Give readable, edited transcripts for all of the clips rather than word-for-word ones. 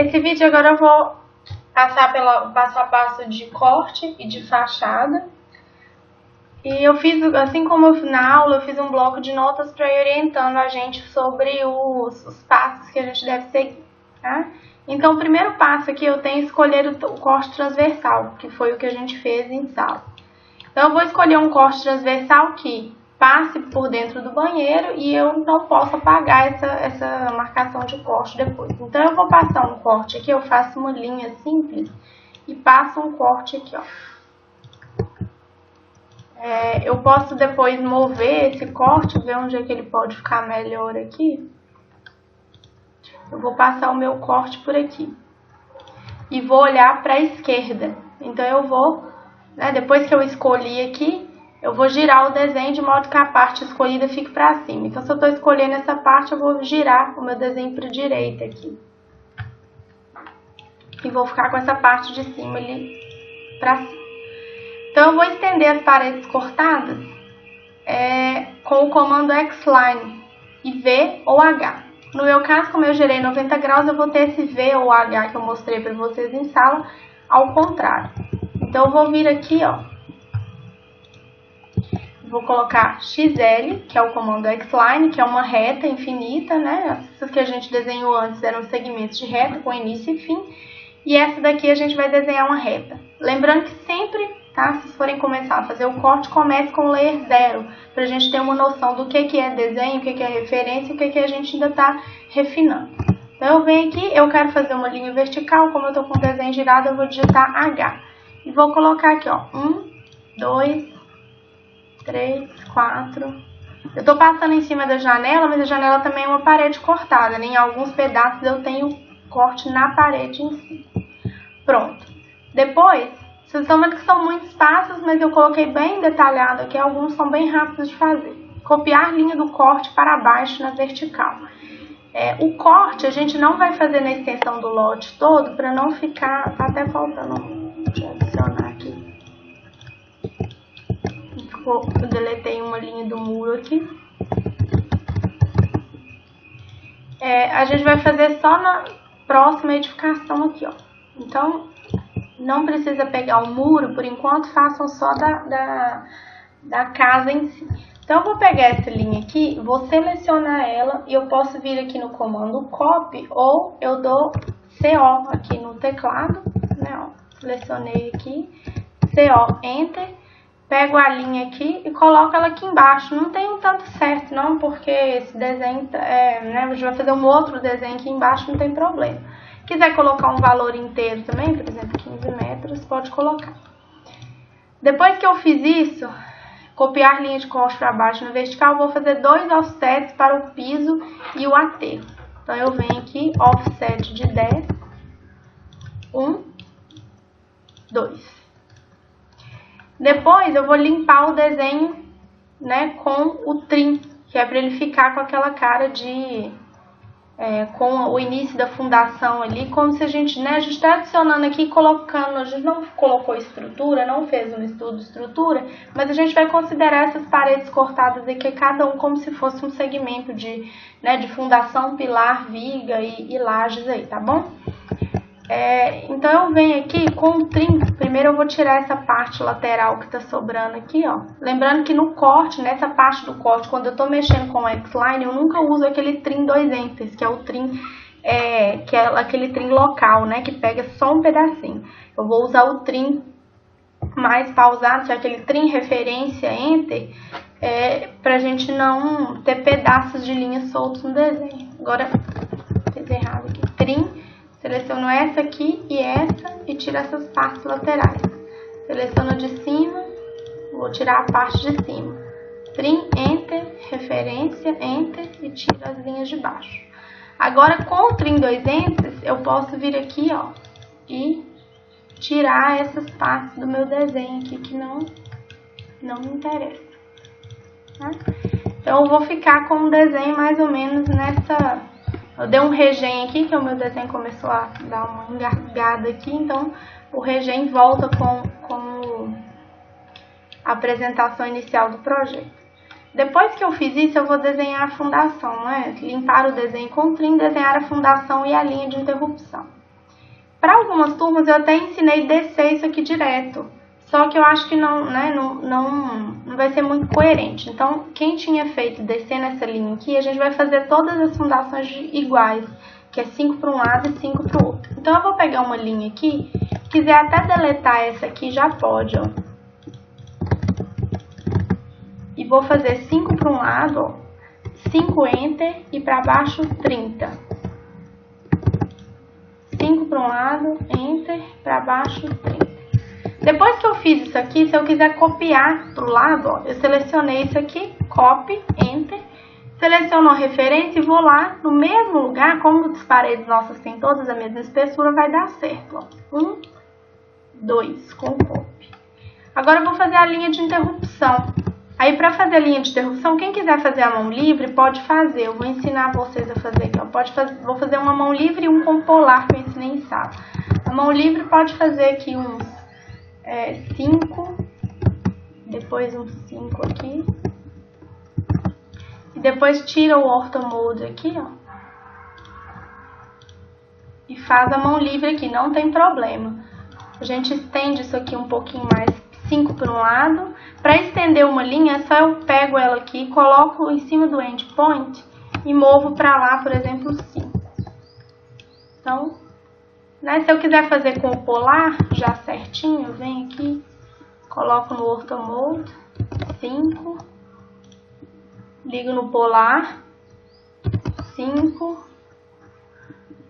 Esse vídeo agora eu vou passar pelo passo a passo de corte e de fachada. E eu fiz, assim como na aula, eu fiz um bloco de notas para ir orientando a gente sobre os passos que a gente deve seguir, tá? Então, o primeiro passo aqui eu tenho que escolher o corte transversal, que foi o que a gente fez em sala. Então, eu vou escolher um corte transversal que passe por dentro do banheiro e eu não posso apagar essa marcação de corte depois. Então, eu vou passar um corte aqui, eu faço uma linha simples e passo um corte aqui, ó. Eu posso depois mover esse corte, ver onde é que ele pode ficar melhor aqui. Eu vou passar o meu corte por aqui. E vou olhar para a esquerda. Então, eu vou, depois que eu escolhi aqui, eu vou girar o desenho de modo que a parte escolhida fique para cima. Então, se eu estou escolhendo essa parte, eu vou girar o meu desenho para a direita aqui. E vou ficar com essa parte de cima ali para cima. Então, eu vou estender as paredes cortadas com o comando X-Line e V ou H. No meu caso, como eu gerei 90 graus, eu vou ter esse V ou H que eu mostrei para vocês em sala, ao contrário. Então, eu vou vir aqui, ó. Vou colocar XL, que é o comando X-Line, que é uma reta infinita, né? Essas que a gente desenhou antes eram segmentos de reta com início e fim. E essa daqui a gente vai desenhar uma reta. Lembrando que sempre, tá? Se forem começar a fazer o corte, comece com o layer 0, pra gente ter uma noção do que é desenho, o que é referência e o que a gente ainda tá refinando. Então, eu venho aqui, eu quero fazer uma linha vertical, como eu tô com o desenho girado, eu vou digitar H. E vou colocar aqui, ó, 1, 2, 3, 4. Eu tô passando em cima da janela, mas a janela também é uma parede cortada, né? Em alguns pedaços eu tenho corte na parede em si. Pronto. Depois, vocês estão vendo que são muitos passos, mas eu coloquei bem detalhado aqui, alguns são bem rápidos de fazer. Copiar a linha do corte para baixo na vertical. O corte a gente não vai fazer na extensão do lote todo, para não ficar, tá até faltando, deixa eu adicionar aqui. Eu deletei uma linha do muro aqui. A gente vai fazer só na próxima edificação aqui, ó. Então, não precisa pegar o muro, por enquanto, façam só da casa em si. Então, eu vou pegar essa linha aqui, vou selecionar ela e eu posso vir aqui no comando Copy ou eu dou CO aqui no teclado, né, ó. Selecionei aqui, CO, Enter. Pego a linha aqui e coloco ela aqui embaixo. Não tem um tanto certo, não, porque esse desenho, a gente vai fazer um outro desenho aqui embaixo, não tem problema. Quiser colocar um valor inteiro também, por exemplo, 15 metros, pode colocar. Depois que eu fiz isso, copiar linha de corte para baixo na vertical, vou fazer 2 offsets para o piso e o aterro. Então, eu venho aqui, offset de 10, 1, 2. Depois, eu vou limpar o desenho, né, com o trim, que é para ele ficar com aquela cara de... com o início da fundação ali, como se a gente está adicionando aqui, colocando, a gente não colocou estrutura, não fez um estudo de estrutura, mas a gente vai considerar essas paredes cortadas aqui, cada um como se fosse um segmento de fundação, pilar, viga e lajes aí, tá bom? Então, eu venho aqui com o trim. Primeiro, eu vou tirar essa parte lateral que tá sobrando aqui, ó. Lembrando que no corte, nessa parte do corte, quando eu tô mexendo com o X-Line, eu nunca uso aquele trim 2 enters, que é o trim, que é aquele trim local, né, que pega só um pedacinho. Eu vou usar o trim mais pausado, que é aquele trim referência enter, pra gente não ter pedaços de linha soltos no desenho. Agora, fiz errado aqui. Trim. Seleciono essa aqui e tiro essas partes laterais. Seleciono de cima, vou tirar a parte de cima. Trim, Enter, referência, Enter e tiro as linhas de baixo. Agora, com o trim 2 Enters, eu posso vir aqui, ó, e tirar essas partes do meu desenho aqui que não me interessa. Tá? Então, eu vou ficar com o desenho mais ou menos nessa... Eu dei um regen aqui, que o meu desenho começou a dar uma engargada aqui, então o regen volta com a apresentação inicial do projeto. Depois que eu fiz isso, eu vou desenhar a fundação, né? Limpar o desenho com trim, desenhar a fundação e a linha de interrupção. Para algumas turmas eu até ensinei descer isso aqui direto, só que eu acho que não vai ser muito coerente. Então, quem tinha feito descer nessa linha aqui, a gente vai fazer todas as fundações iguais, que é 5 para um lado e 5 para o outro. Então, eu vou pegar uma linha aqui, quiser até deletar essa aqui, já pode, ó. E vou fazer 5 para um lado, ó, 5 Enter e para baixo 30. 5 para um lado, Enter, para baixo 30. Depois que eu fiz isso aqui, se eu quiser copiar para o lado, ó, eu selecionei isso aqui, Copy, Enter, seleciono a referência e vou lá no mesmo lugar, como as paredes nossas têm todas a mesma espessura, vai dar certo. Ó. 1, 2, com Copy. Agora eu vou fazer a linha de interrupção. Aí, para fazer a linha de interrupção, quem quiser fazer a mão livre, pode fazer. Eu vou ensinar vocês a fazer aqui. Ó. Vou fazer uma mão livre e um com polar que eu ensinei em sala. A mão livre pode fazer aqui uns 5, depois uns 5 aqui. E depois tira o Ortho Mode aqui, ó. E faz a mão livre aqui, não tem problema. A gente estende isso aqui um pouquinho mais, 5 para um lado. Para estender uma linha, é só eu pego ela aqui, coloco em cima do endpoint e movo para lá, por exemplo, 5. Então, né, se eu quiser fazer com o polar, já certinho, eu venho aqui, coloco no Ortho Mode, 5, ligo no polar, 5,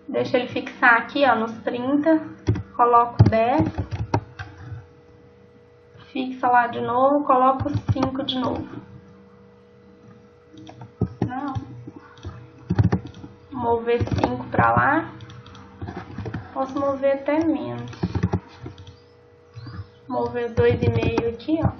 deixo ele fixar aqui, ó, nos 30, coloco 10, fixa lá de novo, coloco 5 de novo. Não. Mover 5 para lá. Posso mover até menos. Mover 2,5 aqui, ó.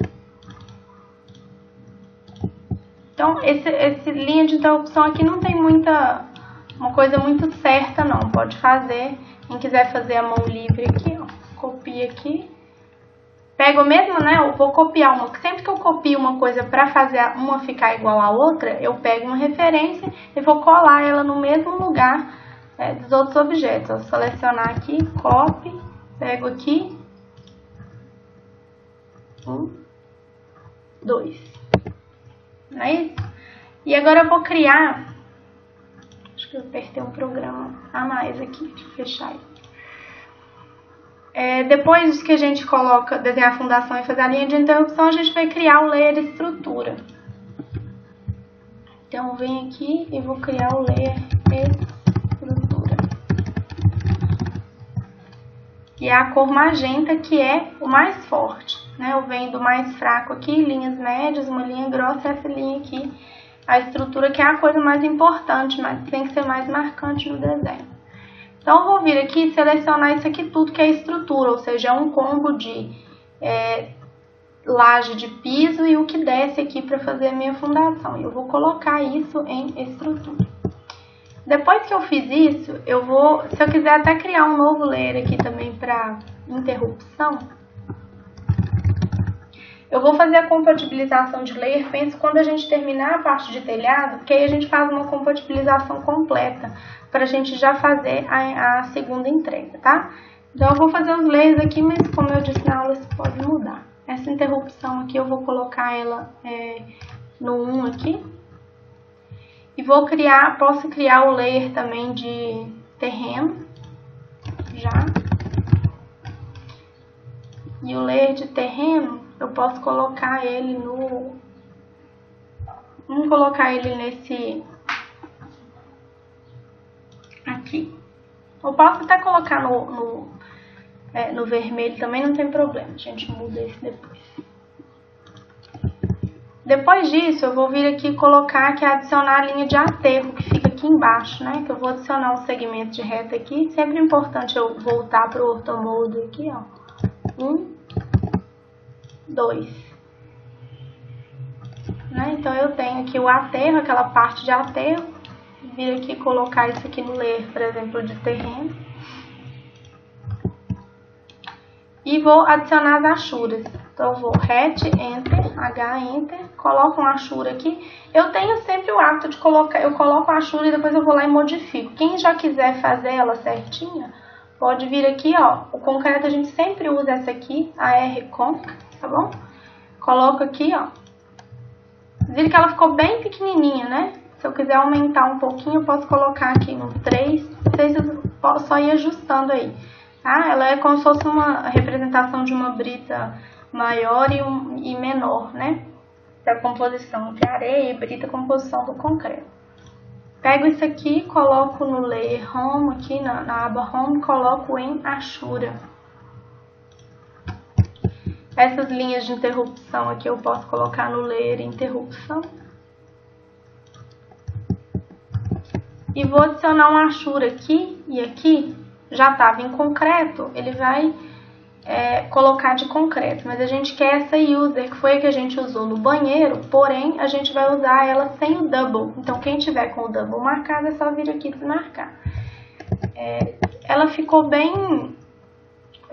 Então, esse linha de interrupção aqui não tem uma coisa muito certa, não. Pode fazer. Quem quiser fazer a mão livre aqui, ó. Copia aqui. Pego mesmo, né? Eu vou copiar uma. Sempre que eu copio uma coisa para fazer uma ficar igual à outra, eu pego uma referência e vou colar ela no mesmo lugar dos outros objetos. Vou selecionar aqui, copy, pego aqui, 1, 2. Não é isso? E agora eu vou criar. Acho que eu apertei um programa a mais aqui. Deixa eu fechar isso. Depois que a gente coloca, desenhar a fundação e fazer a linha de interrupção, a gente vai criar o layer estrutura. Então, eu venho aqui e vou criar o layer estrutura. E é a cor magenta que é o mais forte, né? Eu venho do mais fraco aqui, linhas médias, uma linha grossa e essa linha aqui, a estrutura que é a coisa mais importante, mas tem que ser mais marcante no desenho. Então, eu vou vir aqui e selecionar isso aqui tudo que é estrutura, ou seja, é um combo de laje de piso e o que desce aqui para fazer a minha fundação. E eu vou colocar isso em estrutura. Depois que eu fiz isso, se eu quiser até criar um novo layer aqui também para interrupção, eu vou fazer a compatibilização de layer, penso quando a gente terminar a parte de telhado, porque aí a gente faz uma compatibilização completa, para a gente já fazer a segunda entrega, tá? Então, eu vou fazer os layers aqui, mas como eu disse na aula, isso pode mudar. Essa interrupção aqui, eu vou colocar ela no 1 aqui. E posso criar o layer também de terreno, já. E o layer de terreno, eu posso colocar ele no... Vamos colocar ele nesse... aqui. Eu posso até colocar no vermelho também, não tem problema. A gente muda esse depois. Depois disso, eu vou vir aqui e colocar que adicionar a linha de aterro, que fica aqui embaixo, né? Que eu vou adicionar um segmento de reta aqui. Sempre é importante eu voltar para o Ortho Mode aqui, ó. 1, 2. Né? Então, eu tenho aqui o aterro, aquela parte de aterro. Vir aqui e colocar isso aqui no layer, por exemplo, de terreno. E vou adicionar as achuras. Então, eu vou RET, Enter, H, Enter, coloco uma achura aqui. Eu tenho sempre o hábito de colocar, eu coloco a achura e depois eu vou lá e modifico. Quem já quiser fazer ela certinha, pode vir aqui, ó, o concreto a gente sempre usa essa aqui, a R-Conc, tá bom? Coloco aqui, ó. Viram que ela ficou bem pequenininha, né? Se eu quiser aumentar um pouquinho, eu posso colocar aqui no 3, vocês só ir ajustando aí, tá? Ela é como se fosse uma representação de uma brita maior e menor, né? Da composição de areia e brita composição do concreto. Pego isso aqui, coloco no Layer Home, aqui na aba Home, coloco em Ashura. Essas linhas de interrupção aqui eu posso colocar no Layer Interrupção. E vou adicionar um Ashura aqui e aqui, já estava em concreto, ele vai colocar de concreto, mas a gente quer essa user, que foi a que a gente usou no banheiro, porém a gente vai usar ela sem o double. Então quem tiver com o double marcado é só vir aqui desmarcar. Ela ficou bem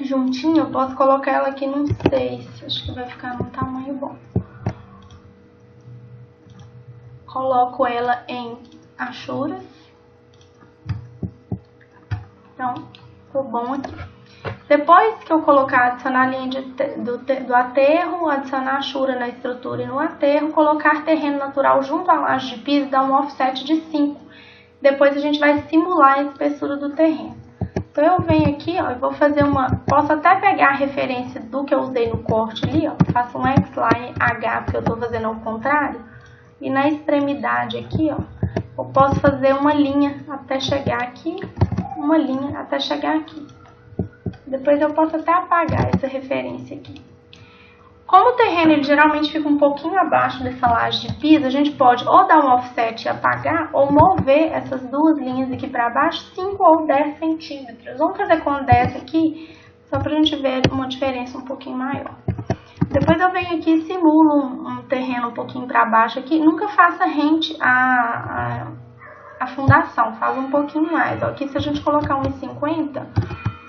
juntinha, eu posso colocar ela aqui num 6, acho que vai ficar num tamanho bom. Coloco ela em Ashura. Então, ficou bom aqui. Depois que eu colocar, adicionar a linha do aterro, adicionar a Ashura na estrutura e no aterro, colocar terreno natural junto à laje de piso, dá um offset de 5. Depois a gente vai simular a espessura do terreno. Então eu venho aqui, ó, e vou fazer posso até pegar a referência do que eu usei no corte ali, ó, faço um X-Line H, porque eu tô fazendo ao contrário, e na extremidade aqui, ó, eu posso fazer uma linha até chegar aqui, uma linha até chegar aqui. Depois eu posso até apagar essa referência aqui. Como o terreno ele geralmente fica um pouquinho abaixo dessa laje de piso, a gente pode ou dar um offset e apagar, ou mover essas duas linhas aqui para baixo 5 ou 10 centímetros. Vamos fazer com 10 aqui, só para a gente ver uma diferença um pouquinho maior. Depois eu venho aqui e simulo um terreno um pouquinho para baixo aqui. Nunca faça rente a fundação, faz um pouquinho mais. Ó, aqui se a gente colocar 1,50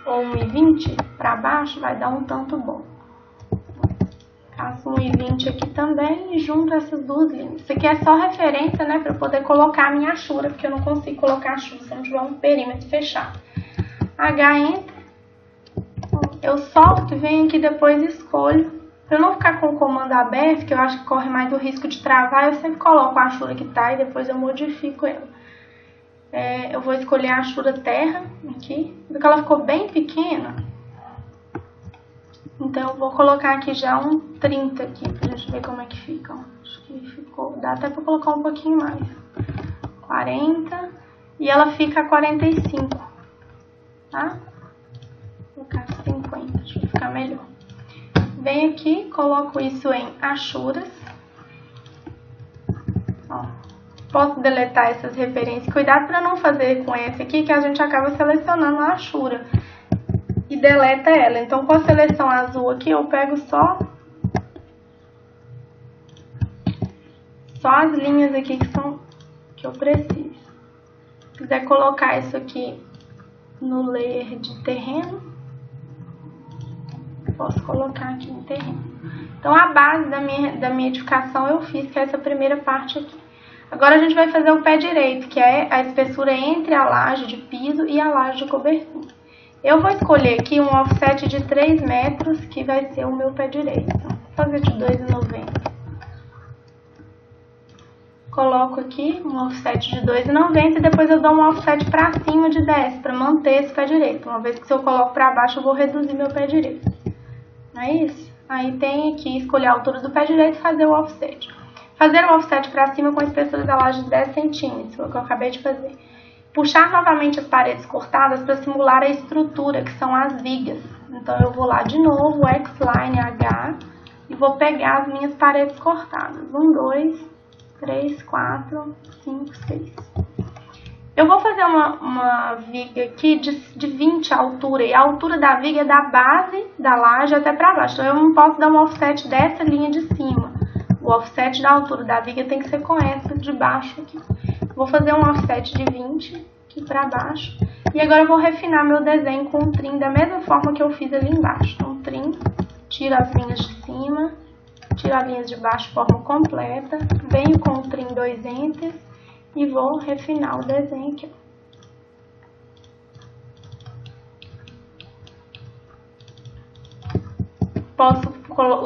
ou 1,20 para baixo, vai dar um tanto bom. Faço 1,20 aqui também e junto essas duas linhas. Isso aqui é só referência, né, para eu poder colocar a minha Ashura, porque eu não consigo colocar a Ashura se não tiver um perímetro fechado. H entra, eu solto e venho aqui depois e escolho. Para eu não ficar com o comando aberto, que eu acho que corre mais o risco de travar, eu sempre coloco a Ashura que tá e depois eu modifico ela. Eu vou escolher a Ashura terra aqui, porque ela ficou bem pequena. Então eu vou colocar aqui já um 30 aqui, pra gente ver como é que fica. Acho que ficou, dá até pra colocar um pouquinho mais. 40 e ela fica a 45, tá? Vou colocar 50, acho que vai ficar melhor. Venho aqui, coloco isso em Ashuras. Ó, posso deletar essas referências. Cuidado para não fazer com esse aqui, que a gente acaba selecionando a Ashura e deleta ela. Então, com a seleção azul aqui, eu pego só as linhas aqui que eu preciso. Se quiser colocar isso aqui no layer de terreno, posso colocar aqui no terreno. Então, a base da minha edificação eu fiz, que é essa primeira parte aqui. Agora, a gente vai fazer o pé direito, que é a espessura entre a laje de piso e a laje de cobertura. Eu vou escolher aqui um offset de 3 metros, que vai ser o meu pé direito. Então, vou fazer de 2,90. Coloco aqui um offset de 2,90 e depois eu dou um offset para cima de 10, para manter esse pé direito. Uma vez que se eu coloco para baixo, eu vou reduzir meu pé direito. Não é isso? Aí tem aqui, escolher a altura do pé direito e fazer o offset. Fazer o offset para cima com a espessura da laje de 10 centímetros, foi o que eu acabei de fazer. Puxar novamente as paredes cortadas para simular a estrutura, que são as vigas. Então, eu vou lá de novo, X-Line H, e vou pegar as minhas paredes cortadas. 1, 2, 3, 4, 5, 6. Eu vou fazer uma viga aqui de 20 a altura, e a altura da viga é da base da laje até para baixo. Então, eu não posso dar um offset dessa linha de cima. O offset da altura da viga tem que ser com essa de baixo aqui. Vou fazer um offset de 20 aqui para baixo. E agora eu vou refinar meu desenho com o trim da mesma forma que eu fiz ali embaixo. Então, trim, tiro as linhas de cima, tiro as linhas de baixo de forma completa. Venho com o trim 2 enters e vou refinar o desenho aqui. posso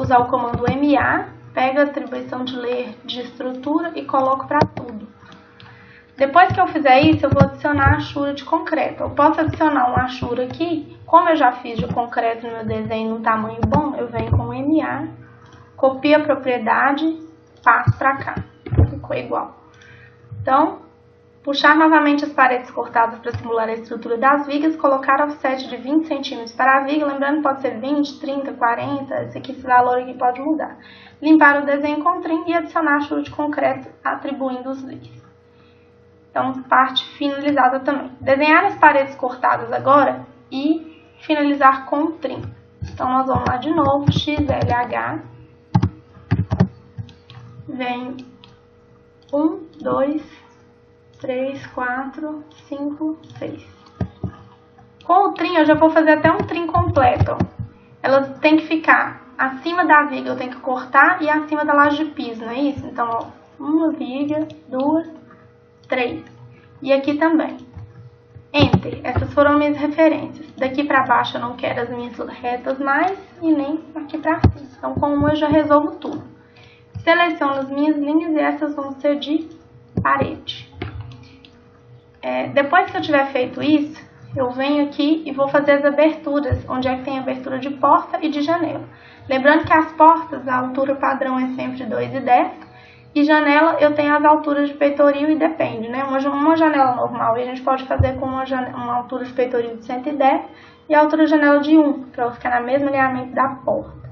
usar o comando MA, pego a atribuição de layer de estrutura e coloco para tudo. Depois que eu fizer isso, eu vou adicionar a achura de concreto. Eu posso adicionar uma achura aqui, como eu já fiz de concreto no meu desenho num tamanho bom, eu venho com MA, copio a propriedade, passo para cá. Ficou igual. Então, puxar novamente as paredes cortadas para simular a estrutura das vigas, colocar offset de 20 cm para a viga, lembrando que pode ser 20, 30, 40, esse valor aqui pode mudar. Limpar o desenho com trim e adicionar a achura de concreto, atribuindo os layers. Então, parte finalizada também. Desenhar as paredes cortadas agora e finalizar com trim. Então, nós vamos lá de novo, XLH, vem 1, 2, 3, 4, 5, 6. Com o trim, eu já vou fazer até um trim completo. Ela tem que ficar acima da viga, eu tenho que cortar, e acima da laje de piso, não é isso? Então, ó, uma viga, 2, 3. E aqui também. Enter. Essas foram minhas referências. Daqui para baixo eu não quero as minhas retas mais e nem aqui para cima. Então, com uma eu já resolvo tudo. Seleciono as minhas linhas e essas vão ser de parede. Depois que eu tiver feito isso, eu venho aqui e vou fazer as aberturas, onde é que tem abertura de porta e de janela. Lembrando que as portas, a altura padrão é sempre 2,10. E janela, eu tenho as alturas de peitoril e depende, né? Uma janela normal, a gente pode fazer com uma altura de peitoril de 110 e a altura de janela de 1, para ela ficar na mesma alinhamento da porta.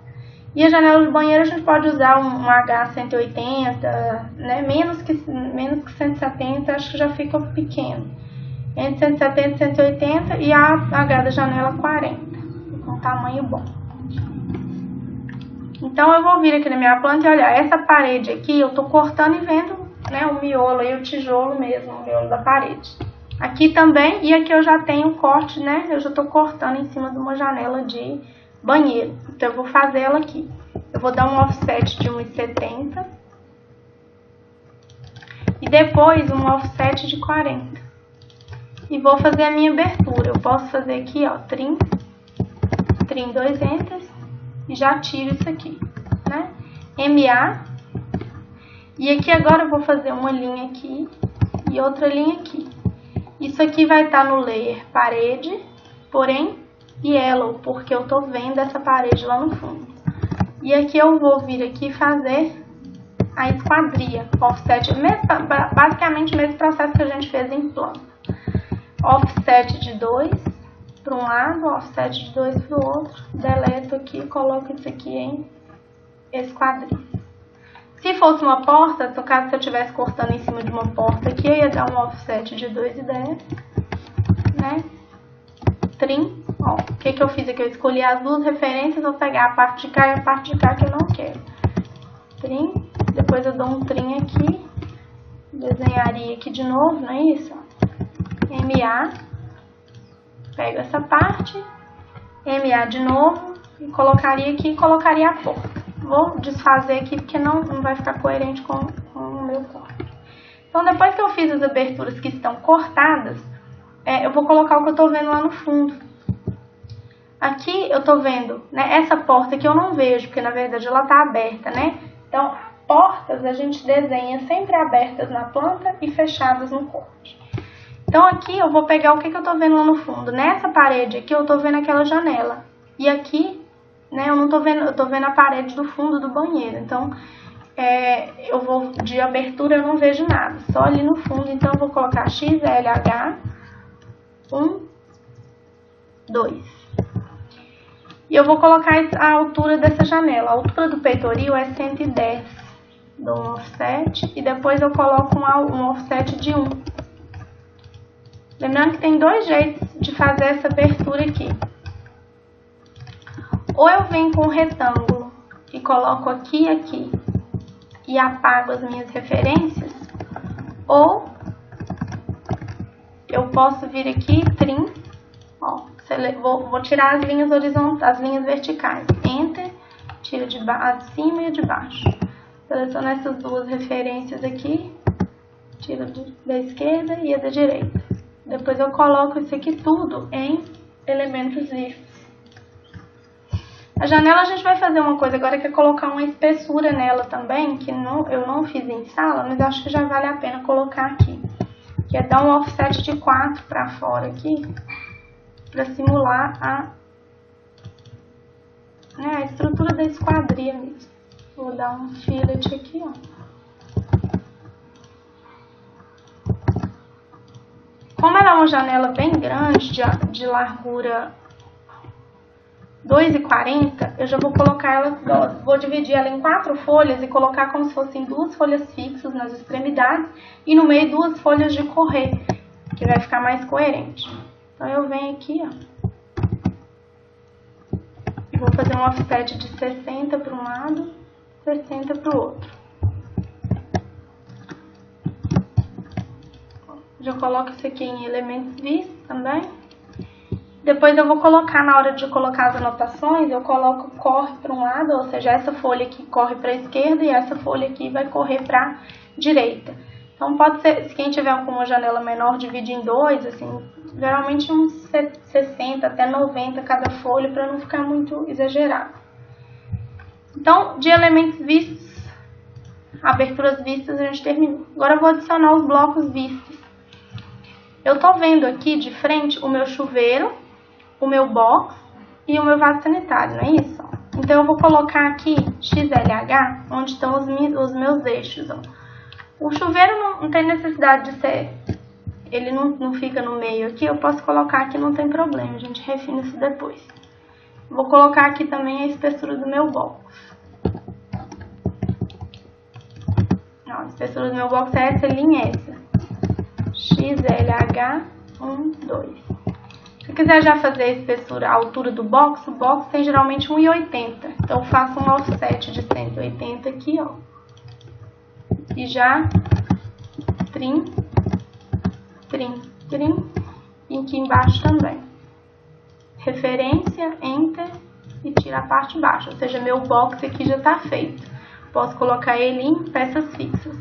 E a janela de banheiro a gente pode usar um H180, né? Menos que 170, acho que já fica pequeno. Entre 170 e 180 e a H da janela 40, com tamanho bom. Então, eu vou vir aqui na minha planta e olhar, essa parede aqui eu tô cortando e vendo, né, o miolo e o tijolo mesmo, o miolo da parede. Aqui também, e aqui eu já tenho o corte, né, eu já tô cortando em cima de uma janela de banheiro. Então, eu vou fazer ela aqui. Eu vou dar um offset de 1,70 e depois um offset de 40. E vou fazer a minha abertura. Eu posso fazer aqui, ó, trim 2 enters. E já tiro isso aqui, né? MA. E aqui agora eu vou fazer uma linha aqui e outra linha aqui. Isso aqui vai estar no layer parede, porém yellow, porque eu tô vendo essa parede lá no fundo. E aqui eu vou vir aqui fazer a esquadria, offset, basicamente o mesmo processo que a gente fez em planta. Offset de 2 para um lado, offset de 2 para o outro, deleto aqui e coloco isso aqui em esquadria. Se fosse uma porta, no caso se eu estivesse cortando em cima de uma porta aqui, eu ia dar um offset de 2,10, né? Trim, ó, o que eu fiz aqui? Eu escolhi as duas referências, vou pegar a parte de cá e a parte de cá que eu não quero. Trim, depois eu dou um trim aqui, desenharia aqui de novo, não é isso? MA. Pego essa parte, MA de novo, e colocaria aqui e colocaria a porta. Vou desfazer aqui porque não vai ficar coerente com o meu corte. Então, depois que eu fiz as aberturas que estão cortadas, eu vou colocar o que eu estou vendo lá no fundo. Aqui eu estou vendo, né, essa porta que eu não vejo, porque na verdade ela está aberta, né? Então, portas a gente desenha sempre abertas na planta e fechadas no corte. Então, aqui eu vou pegar o que eu tô vendo lá no fundo. Nessa parede aqui, eu tô vendo aquela janela. E aqui, né, eu não tô vendo, eu tô vendo a parede do fundo do banheiro. Então, eu vou, de abertura eu não vejo nada, só ali no fundo. Então, eu vou colocar XLH 1, 2. E eu vou colocar a altura dessa janela. A altura do peitoril é 110. Dou um offset e depois eu coloco um offset de 1. Lembrando que tem dois jeitos de fazer essa abertura aqui. Ou eu venho com um retângulo e coloco aqui e aqui e apago as minhas referências, ou eu posso vir aqui, trim, ó, vou tirar as linhas horizontais, as linhas verticais, enter, tiro de cima e de baixo. Seleciono essas duas referências aqui, tiro da esquerda e a da direita. Depois eu coloco isso aqui tudo em elementos listos. A janela a gente vai fazer uma coisa agora, que é colocar uma espessura nela também, que eu não fiz em sala, mas acho que já vale a pena colocar aqui. Que é dar um offset de 4 para fora aqui, para simular a estrutura da esquadria mesmo. Vou dar um fillet aqui, ó. Como ela é uma janela bem grande, de largura 2,40, eu já vou colocar ela, vou dividir ela em 4 folhas e colocar como se fossem 2 folhas fixas nas extremidades e no meio 2 folhas de correr, que vai ficar mais coerente. Então eu venho aqui, ó, e vou fazer um offset de 60 para um lado, 60 para o outro. Já coloco isso aqui em elementos vistos também. Depois eu vou colocar, na hora de colocar as anotações, eu coloco corre para um lado, ou seja, essa folha aqui corre para a esquerda e essa folha aqui vai correr para a direita. Então pode ser, se quem tiver com uma janela menor, divide em 2, assim, geralmente uns 60 até 90 cada folha, para não ficar muito exagerado. Então, de elementos vistos, aberturas vistas, a gente terminou. Agora eu vou adicionar os blocos vistos. Eu tô vendo aqui de frente o meu chuveiro, o meu box e o meu vaso sanitário, não é isso? Então eu vou colocar aqui XLH, onde estão os meus eixos, ó. O chuveiro não tem necessidade de ser, ele não fica no meio aqui, eu posso colocar aqui, não tem problema, a gente refina isso depois. Vou colocar aqui também a espessura do meu box. Ó, a espessura do meu box é essa linha, essa. XLH 1, 2. Se quiser já fazer a espessura, a altura do box, o box tem geralmente 1,80. Então eu faço um offset de 180 aqui, ó. E já trim. E aqui embaixo também. Referência, enter e tira a parte baixa. Ou seja, meu box aqui já tá feito. Posso colocar ele em peças fixas.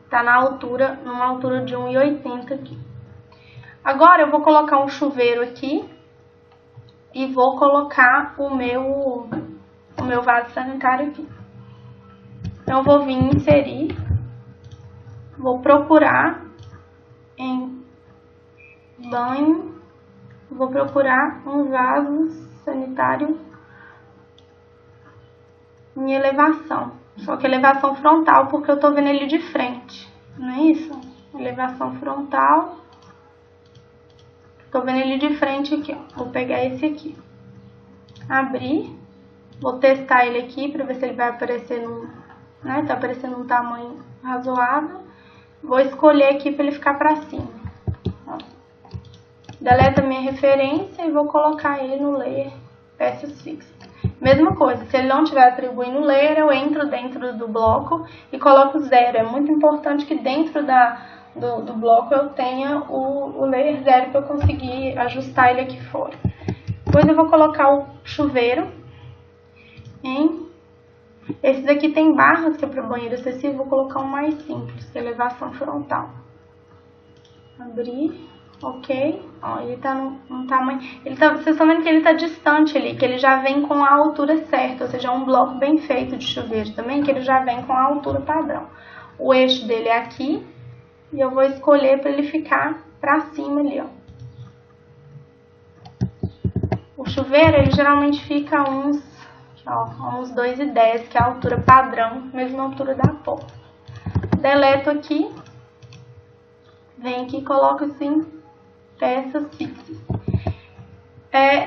Tá na altura, numa altura de 1,80 aqui. Agora eu vou colocar um chuveiro aqui e vou colocar o meu vaso sanitário aqui. Então eu vou vir inserir, vou procurar em banho, vou procurar um vaso sanitário em elevação. Só que elevação frontal, porque eu tô vendo ele de frente, não é isso? Elevação frontal. Tô vendo ele de frente aqui, ó. Vou pegar esse aqui. Abrir. Vou testar ele aqui pra ver se ele vai aparecer tá aparecendo um tamanho razoável. Vou escolher aqui pra ele ficar pra cima. Ó. Deleta minha referência e vou colocar ele no layer peças fixas. Mesma coisa, se ele não estiver atribuindo layer, eu entro dentro do bloco e coloco 0. É muito importante que dentro do bloco eu tenha o layer 0 para eu conseguir ajustar ele aqui fora. Depois eu vou colocar o chuveiro esse daqui tem barras, que é para banheiro excessivo, vou colocar um mais simples, que é elevação frontal. Abrir, ok. Ó, ele tá num tamanho, vocês estão vendo que ele tá distante ali, que ele já vem com a altura certa, ou seja, é um bloco bem feito de chuveiro também, que ele já vem com a altura padrão. O eixo dele é aqui, e eu vou escolher para ele ficar pra cima ali, ó. O chuveiro, ele geralmente fica uns 2,10, que é a altura padrão, mesma altura da porta. Deleto aqui, venho aqui e coloco assim, peças fixas.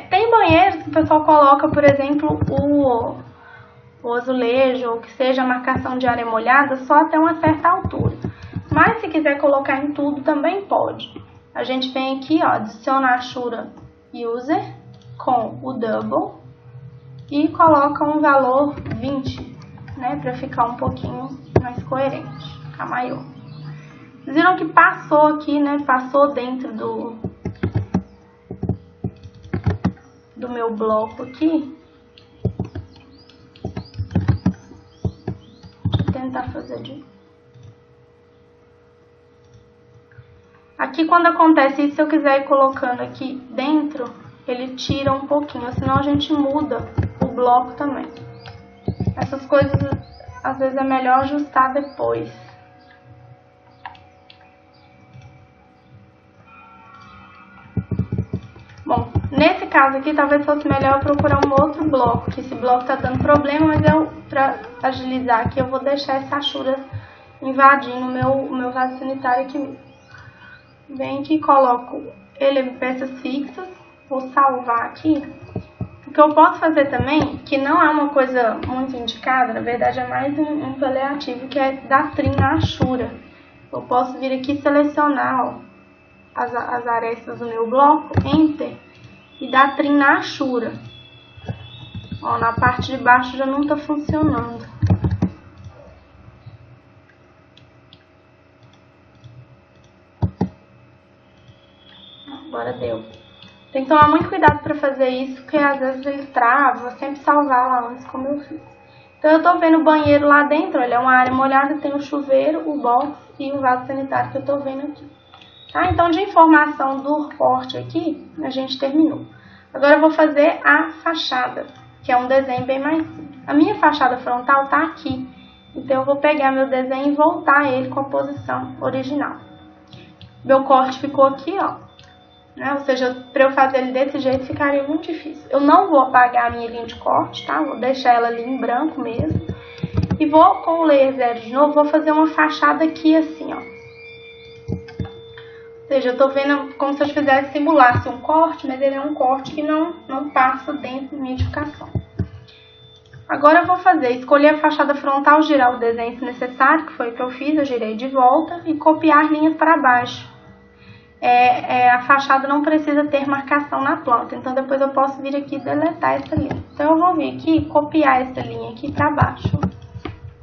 Tem banheiros que o pessoal coloca, por exemplo, o azulejo, ou que seja a marcação de área molhada, só até uma certa altura. Mas se quiser colocar em tudo, também pode. A gente vem aqui, ó, adiciona a achura user com o double e coloca um valor 20, né, para ficar um pouquinho mais coerente, ficar maior. Vocês viram que passou aqui, né, passou dentro do meu bloco aqui. Deixa eu tentar fazer de... Aqui, quando acontece isso, se eu quiser ir colocando aqui dentro, ele tira um pouquinho, senão a gente muda o bloco também. Essas coisas, às vezes, é melhor ajustar depois. Bom, nesse caso aqui, talvez fosse melhor eu procurar um outro bloco, que esse bloco tá dando problema, mas pra agilizar aqui, eu vou deixar essa achura invadindo o meu vaso sanitário aqui. Venho aqui e coloco ele em peças fixas, vou salvar aqui. O que eu posso fazer também, que não é uma coisa muito indicada, na verdade é mais um paliativo, que é dar trim na achura. Eu posso vir aqui e selecionar, ó, as arestas do meu bloco, Enter, e dar trim na achura. Ó, na parte de baixo já não está funcionando. Agora deu. Tem que tomar muito cuidado para fazer isso, porque às vezes ele trava, vou sempre salvar lá antes como eu fiz. Então eu tô vendo o banheiro lá dentro, ele é uma área molhada, tem o chuveiro, o box e o vaso sanitário que eu tô vendo aqui. Tá? Então, de informação do corte aqui, a gente terminou. Agora eu vou fazer a fachada, que é um desenho bem mais simples. A minha fachada frontal tá aqui, então eu vou pegar meu desenho e voltar ele com a posição original. Meu corte ficou aqui, ó, né? Ou seja, para eu fazer ele desse jeito ficaria muito difícil. Eu não vou apagar a minha linha de corte, tá? Vou deixar ela ali em branco mesmo. E vou, com o layer 0 de novo, vou fazer uma fachada aqui assim, ó. Ou seja, eu tô vendo como se eu fizesse simulasse um corte, mas ele é um corte que não passa dentro da minha edificação. Agora eu vou escolher a fachada frontal, girar o desenho se necessário, que foi o que eu fiz, eu girei de volta e copiar linhas para baixo. A fachada não precisa ter marcação na planta, então depois eu posso vir aqui e deletar essa linha. Então eu vou vir aqui e copiar essa linha aqui para baixo.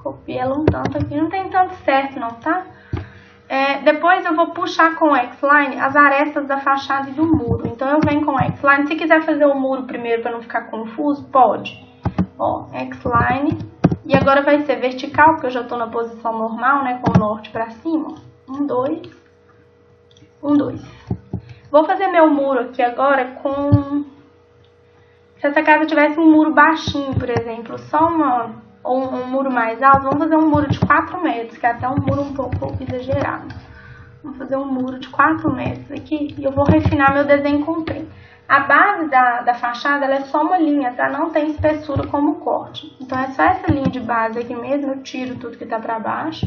Copio ela um tanto aqui, não tem tanto certo não, tá? Depois eu vou puxar com o X-Line as arestas da fachada e do muro. Então eu venho com o X-Line. Se quiser fazer o muro primeiro para não ficar confuso, pode. Ó, X-Line. E agora vai ser vertical, porque eu já estou na posição normal, né? Com o norte para cima. 1, 2. 1, 2. Vou fazer meu muro aqui agora com... Se essa casa tivesse um muro baixinho, por exemplo, só ou um muro mais alto, vamos fazer um muro de 4 metros, que é até um muro um pouco exagerado. Vamos fazer um muro de 4 metros aqui e eu vou refinar meu desenho com trim. A base da fachada ela é só uma linha, tá? Não tem espessura como corte. Então é só essa linha de base aqui mesmo, eu tiro tudo que tá pra baixo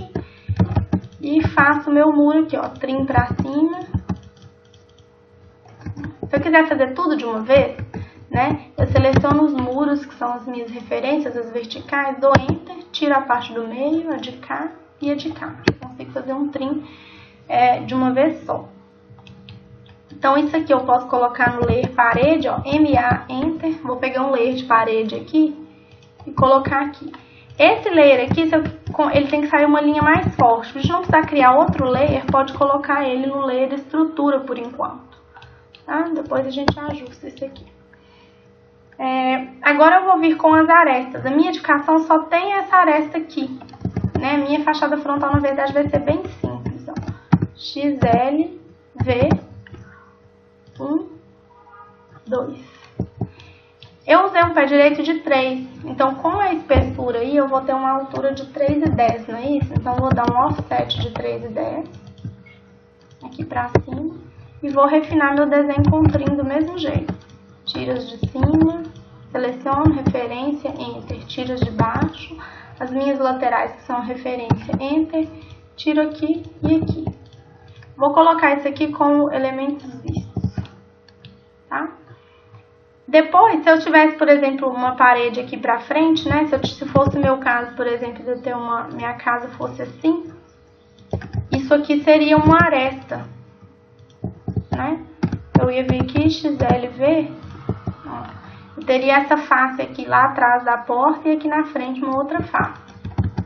e faço o meu muro aqui, ó, trim pra cima. Se eu quiser fazer tudo de uma vez, né? Eu seleciono os muros, que são as minhas referências, as verticais, dou Enter, tiro a parte do meio, a de cá e a de cá. Eu consigo fazer um trim de uma vez só. Então, isso aqui eu posso colocar no layer parede, ó, MA, Enter. Vou pegar um layer de parede aqui e colocar aqui. Esse layer aqui, ele tem que sair uma linha mais forte. Se a gente não precisar criar outro layer, pode colocar ele no layer de estrutura por enquanto. Tá? Depois a gente ajusta isso aqui. Agora eu vou vir com as arestas. A minha edificação só tem essa aresta aqui, né? A minha fachada frontal, na verdade, vai ser bem simples, ó. XL, V, 1, 2. Eu usei um pé direito de 3, então com a espessura aí eu vou ter uma altura de 3,10, não é isso? Então eu vou dar um offset de 3,10 aqui pra cima e vou refinar meu desenho com trim do mesmo jeito. Tiras de cima, seleciono, referência, Enter. Tiras de baixo, as minhas laterais que são referência, Enter. Tiro aqui e aqui. Vou colocar isso aqui como elementos vistos, tá? Depois, se eu tivesse, por exemplo, uma parede aqui pra frente, né? Se fosse o meu caso, por exemplo, de eu ter minha casa fosse assim, isso aqui seria uma aresta, né? Eu ia vir aqui, XLV, eu teria essa face aqui lá atrás da porta e aqui na frente uma outra face.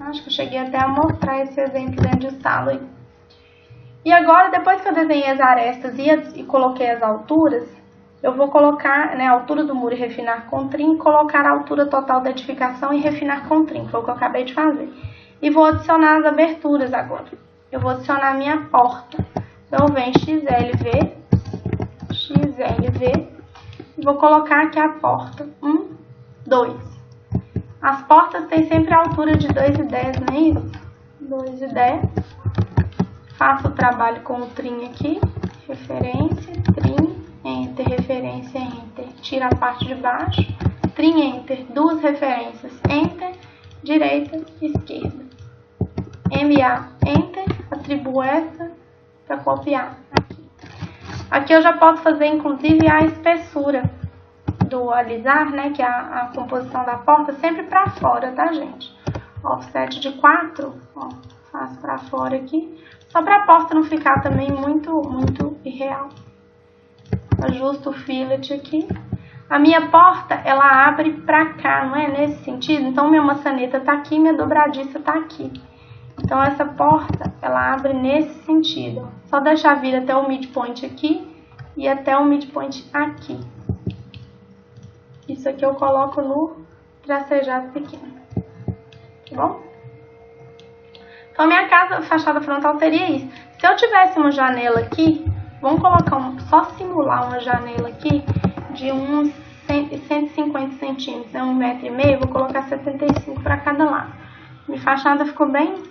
Acho que eu cheguei até a mostrar esse exemplo dentro de sala aí. E agora, depois que eu desenhei as arestas e coloquei as alturas, eu vou colocar, né, a altura do muro e refinar com trim, colocar a altura total da edificação e refinar com trim, foi o que eu acabei de fazer. E vou adicionar as aberturas agora. Eu vou adicionar a minha porta. Então, eu venho XLV, e vou colocar aqui a porta 1, 2. As portas têm sempre a altura de 2,10, não é isso? 2,10. Faço o trabalho com o trim aqui, referência, trim, enter, referência, enter. Tira a parte de baixo, trim, enter, duas referências, enter, direita, esquerda. MA, enter, atribuo essa para copiar aqui. Aqui eu já posso fazer inclusive a espessura do alisar, né, que é a composição da porta, sempre para fora, tá, gente? Offset de 4, ó, faço para fora aqui, só para a porta não ficar também muito irreal. Ajusto o fillet aqui. A minha porta, ela abre para cá, não é nesse sentido? Então, minha maçaneta tá aqui, minha dobradiça tá aqui. Então, essa porta, ela abre nesse sentido. Só deixar vir até o midpoint aqui e até o midpoint aqui. Isso aqui eu coloco no tracejado pequeno. Tá bom? Então, minha casa, fachada frontal seria isso. Se eu tivesse uma janela aqui, vamos colocar, só simular uma janela aqui de uns 150 centímetros, né? 1,5 m, vou colocar 75 para cada lado. Minha fachada ficou bem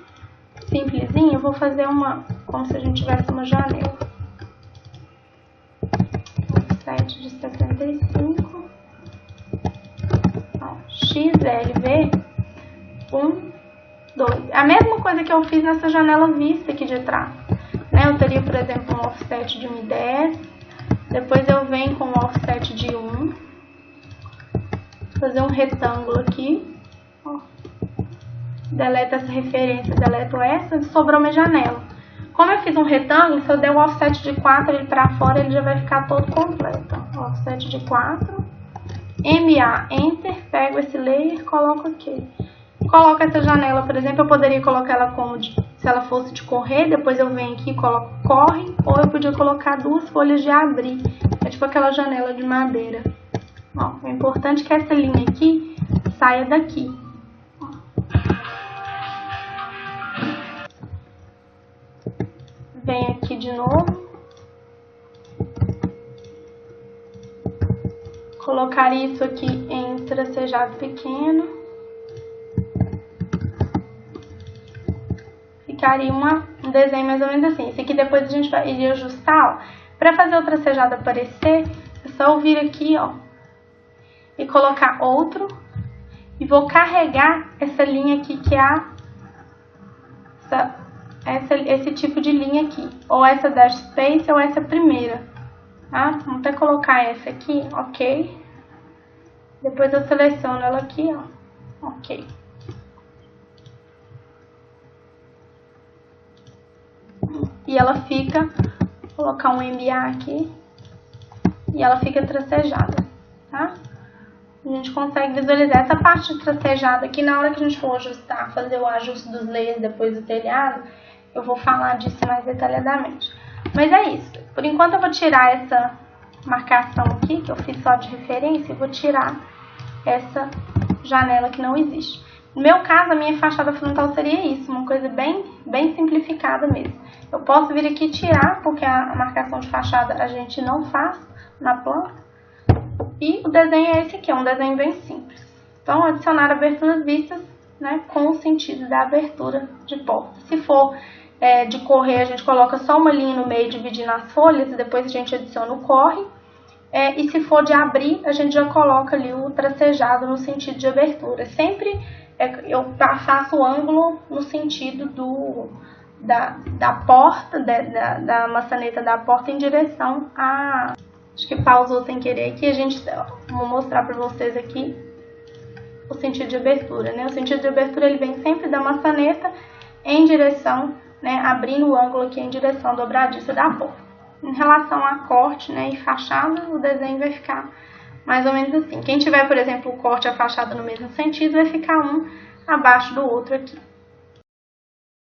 simplesinha, eu vou fazer uma, como se a gente tivesse uma janela. Offset de 75. Ó, XLV 1, 2. A mesma coisa que eu fiz nessa janela vista aqui de trás. Né? Eu teria, por exemplo, um offset de 1,10. Depois eu venho com um offset de 1. Fazer um retângulo aqui. Ó. Deleto essa referência, deleto essa. Sobrou minha janela. Como eu fiz um retângulo, se eu der um offset de 4 ele para fora, ele já vai ficar todo completo. Ó. Offset de 4. MA, Enter. Pego esse layer, coloco aqui. Coloco essa janela, por exemplo, eu poderia colocar ela como se ela fosse de correr, depois eu venho aqui e coloco corre, ou eu podia colocar duas folhas de abrir, é tipo aquela janela de madeira. Ó, é importante que essa linha aqui saia daqui. Ó. Venho aqui de novo. Colocar isso aqui em tracejado pequeno. Ficaria um desenho mais ou menos assim. Esse aqui depois a gente vai ajustar, ó. Para fazer o tracejado aparecer, é só eu vir aqui, ó, e colocar outro. E vou carregar essa linha aqui, que é esse tipo de linha aqui. Ou essa dash space, ou essa primeira. Tá? Vamos até colocar essa aqui, ok. Depois eu seleciono ela aqui, ó, ok. E ela fica, vou colocar um MA aqui, e ela fica tracejada, tá? A gente consegue visualizar essa parte tracejada aqui, na hora que a gente for ajustar, fazer o ajuste dos layers depois do telhado, eu vou falar disso mais detalhadamente. Mas é isso, por enquanto eu vou tirar essa marcação aqui, que eu fiz só de referência, e vou tirar essa janela que não existe. No meu caso, a minha fachada frontal seria isso, uma coisa bem simplificada mesmo. Eu posso vir aqui e tirar, porque a marcação de fachada a gente não faz na planta. E o desenho é esse aqui, é um desenho bem simples. Então, adicionar aberturas vistas, né, com o sentido da abertura de porta. Se for de correr, a gente coloca só uma linha no meio, dividindo as folhas, e depois a gente adiciona o corre. E se for de abrir, a gente já coloca ali o tracejado no sentido de abertura. Sempre eu faço o ângulo no sentido da porta, da maçaneta da porta em direção a... Acho que pausou sem querer aqui, vou mostrar para vocês aqui o sentido de abertura, né? O sentido de abertura ele vem sempre da maçaneta em direção, né, abrindo o ângulo aqui em direção à dobradiça da porta. Em relação a corte, né, e fachada, o desenho vai ficar mais ou menos assim. Quem tiver, por exemplo, o corte e a fachada no mesmo sentido, vai ficar um abaixo do outro aqui.